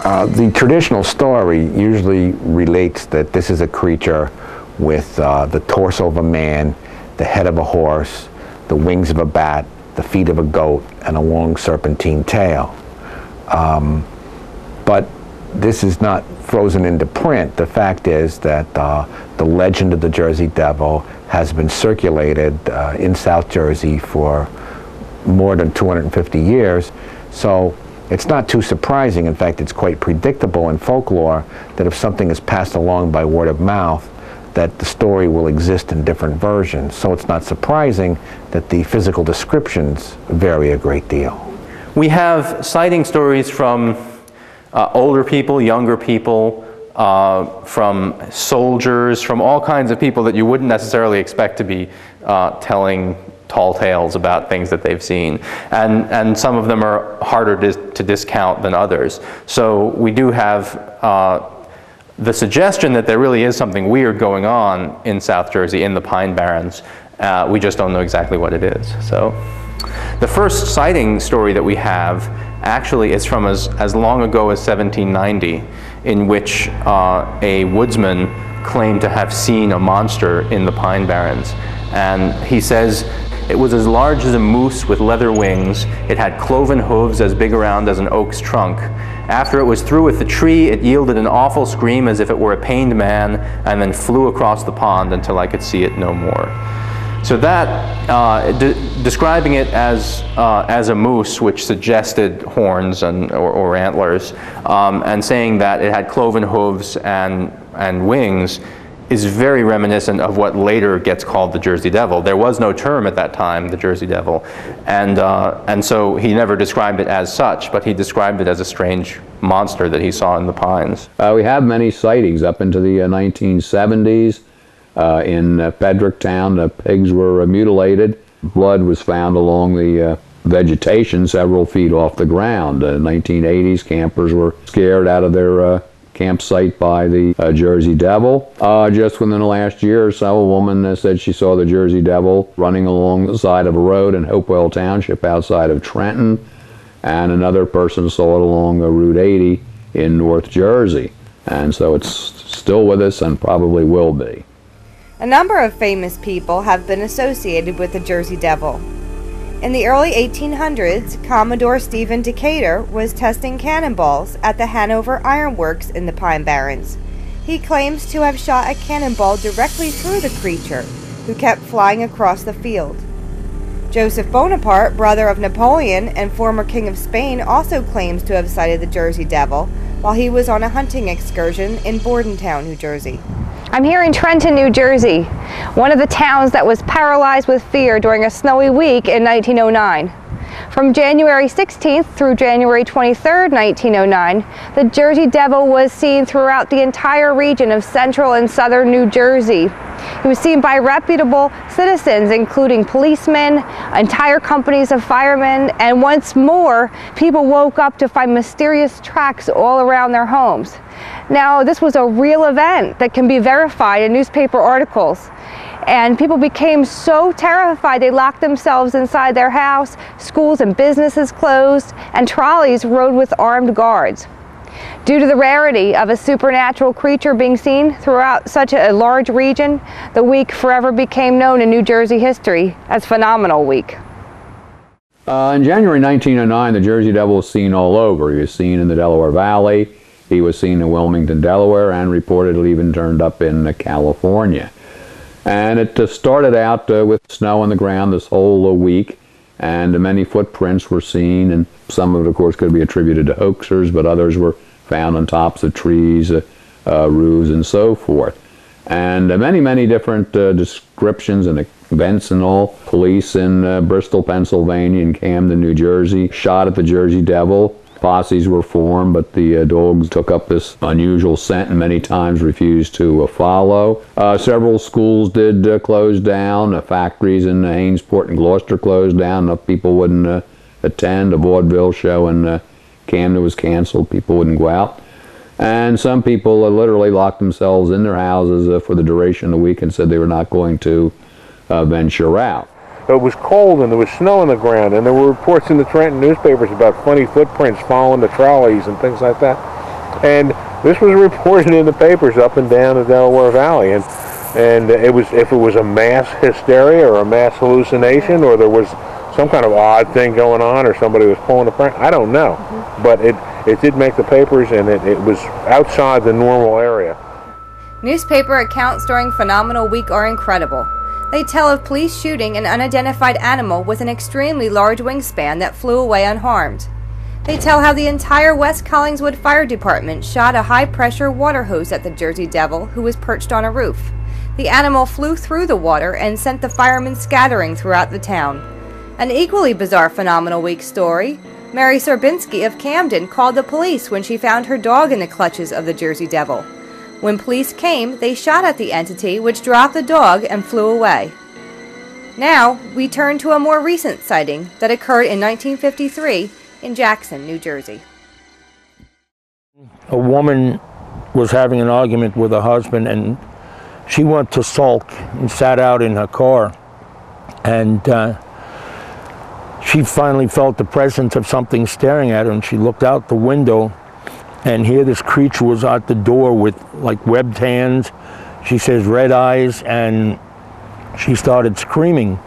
The traditional story usually relates that this is a creature with the torso of a man, the head of a horse, the wings of a bat, the feet of a goat, and a long serpentine tail. But this is not frozen into print. The fact is that the legend of the Jersey Devil has been circulated in South Jersey for more than 250 years. So it's not too surprising. In fact, it's quite predictable in folklore that if something is passed along by word of mouth, that the story will exist in different versions. So it's not surprising that the physical descriptions vary a great deal. We have sighting stories from older people, younger people, from soldiers, from all kinds of people that you wouldn't necessarily expect to be telling tall tales about things that they've seen. And some of them are harder to discount than others. So we do have the suggestion that there really is something weird going on in South Jersey, in the Pine Barrens. We just don't know exactly what it is. So the first sighting story that we have actually is from as long ago as 1790, in which a woodsman claimed to have seen a monster in the Pine Barrens. And he says, "It was as large as a moose with leather wings. It had cloven hooves as big around as an oak's trunk. After it was through with the tree, it yielded an awful scream as if it were a pained man, and then flew across the pond until I could see it no more." So that, describing it as a moose, which suggested horns or antlers, and saying that it had cloven hooves and wings, is very reminiscent of what later gets called the Jersey Devil. There was no term at that time, the Jersey Devil, and so he never described it as such, but he described it as a strange monster that he saw in the pines. We have many sightings up into the 1970s. In Fredericktown, the pigs were mutilated. Blood was found along the vegetation several feet off the ground. In the 1980s, campers were scared out of their campsite by the Jersey Devil. Just within the last year or so, a woman said she saw the Jersey Devil running along the side of a road in Hopewell Township outside of Trenton, and another person saw it along Route 80 in North Jersey. And so it's still with us and probably will be. A number of famous people have been associated with the Jersey Devil. In the early 1800s, Commodore Stephen Decatur was testing cannonballs at the Hanover Iron Works in the Pine Barrens. He claims to have shot a cannonball directly through the creature, who kept flying across the field. Joseph Bonaparte, brother of Napoleon and former King of Spain, also claims to have sighted the Jersey Devil while he was on a hunting excursion in Bordentown, New Jersey. I'm here in Trenton, New Jersey, one of the towns that was paralyzed with fear during a snowy week in 1909. From January 16th through January 23rd, 1909, the Jersey Devil was seen throughout the entire region of central and southern New Jersey. He was seen by reputable citizens, including policemen, entire companies of firemen, and once more, people woke up to find mysterious tracks all around their homes. Now, this was a real event that can be verified in newspaper articles. And people became so terrified they locked themselves inside their house, schools and businesses closed, and trolleys rode with armed guards. Due to the rarity of a supernatural creature being seen throughout such a large region, the week forever became known in New Jersey history as Phenomenal Week. In January 1909, the Jersey Devil was seen all over. He was seen in the Delaware Valley, he was seen in Wilmington, Delaware, and reportedly even turned up in California. And it started out with snow on the ground this whole week, and many footprints were seen, and some of it, of course, could be attributed to hoaxers, but others were found on tops of trees, roofs, and so forth. And many different descriptions and events and all. Police in Bristol, Pennsylvania, and Camden, New Jersey, shot at the Jersey Devil. Posses were formed, but the dogs took up this unusual scent and many times refused to follow. Several schools did close down. Factories in Hainesport and Gloucester closed down. Enough people wouldn't attend. A vaudeville show in Camden was canceled. People wouldn't go out. And some people literally locked themselves in their houses for the duration of the week and said they were not going to venture out. It was cold and there was snow on the ground, and there were reports in the Trenton newspapers about funny footprints following the trolleys and things like that. And this was reported in the papers up and down the Delaware Valley, and if it was a mass hysteria or a mass hallucination, or there was some kind of odd thing going on, or somebody was pulling a prank, I don't know. But it did make the papers, and it was outside the normal area. Newspaper accounts during Phenomenal Week are incredible. They tell of police shooting an unidentified animal with an extremely large wingspan that flew away unharmed. They tell how the entire West Collingswood Fire Department shot a high-pressure water hose at the Jersey Devil, who was perched on a roof. The animal flew through the water and sent the firemen scattering throughout the town. An equally bizarre Phenomenal Week story: Mary Sorbinsky of Camden called the police when she found her dog in the clutches of the Jersey Devil. When police came, they shot at the entity, which dropped the dog and flew away. Now, we turn to a more recent sighting that occurred in 1953 in Jackson, New Jersey. A woman was having an argument with her husband, and she went to sulk and sat out in her car. And she finally felt the presence of something staring at her, and she looked out the window, and here this creature was at the door with like webbed hands. She says red eyes, and she started screaming.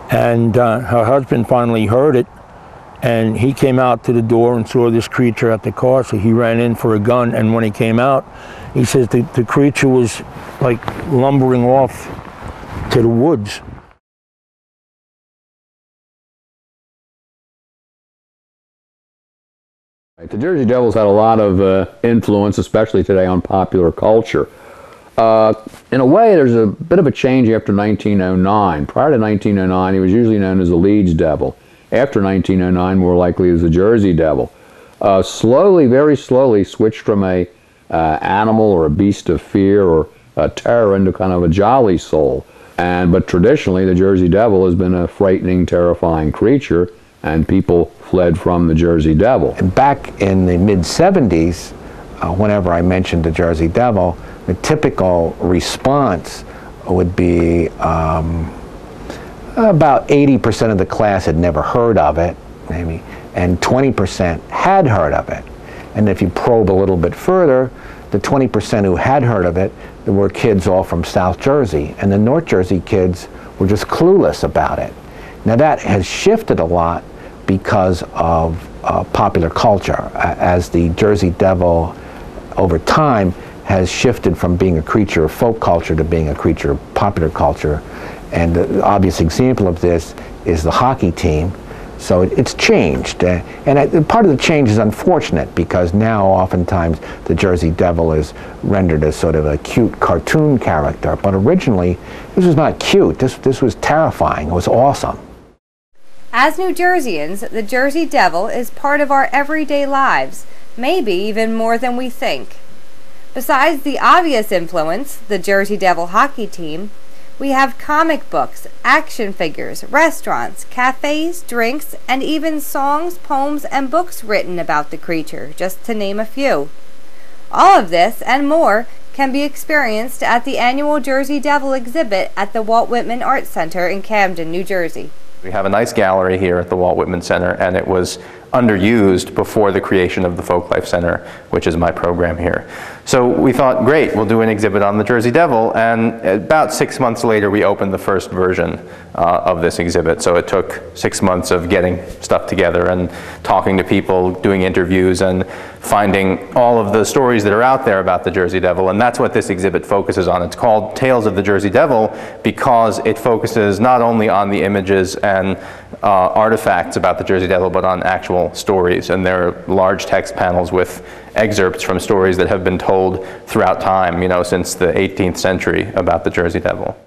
And her husband finally heard it, and he came out to the door and saw this creature at the car, so he ran in for a gun. And when he came out, he says the creature was like lumbering off to the woods. The Jersey Devil's had a lot of influence, especially today, on popular culture. In a way, there's a bit of a change after 1909. Prior to 1909, he was usually known as the Leeds Devil. After 1909, more likely as the Jersey Devil. Slowly, very slowly, switched from a animal or a beast of fear or a terror into kind of a jolly soul. But traditionally, the Jersey Devil has been a frightening, terrifying creature, and people fled from the Jersey Devil. Back in the mid-70s, whenever I mentioned the Jersey Devil, the typical response would be about 80% of the class had never heard of it, maybe, and 20% had heard of it. And if you probe a little bit further, the 20% who had heard of it, there were kids all from South Jersey, and the North Jersey kids were just clueless about it. Now that has shifted a lot because of popular culture, as the Jersey Devil over time has shifted from being a creature of folk culture to being a creature of popular culture. And the obvious example of this is the hockey team. So it's changed, and part of the change is unfortunate, because now oftentimes the Jersey Devil is rendered as sort of a cute cartoon character, but originally this was not cute. This was terrifying. It was awesome. As New Jerseyans, the Jersey Devil is part of our everyday lives, maybe even more than we think. Besides the obvious influence, the Jersey Devil hockey team, we have comic books, action figures, restaurants, cafes, drinks, and even songs, poems, and books written about the creature, just to name a few. All of this and more can be experienced at the annual Jersey Devil exhibit at the Walt Whitman Art Center in Camden, New Jersey. We have a nice gallery here at the Walt Whitman Center, and it was underused before the creation of the Folklife Center, which is my program here. So we thought, great, we'll do an exhibit on the Jersey Devil, and about 6 months later we opened the first version of this exhibit. So it took 6 months of getting stuff together and talking to people, doing interviews, and finding all of the stories that are out there about the Jersey Devil, and that's what this exhibit focuses on. It's called Tales of the Jersey Devil because it focuses not only on the images and artifacts about the Jersey Devil, but on actual stories. And there are large text panels with excerpts from stories that have been told throughout time, you know, since the 18th century about the Jersey Devil.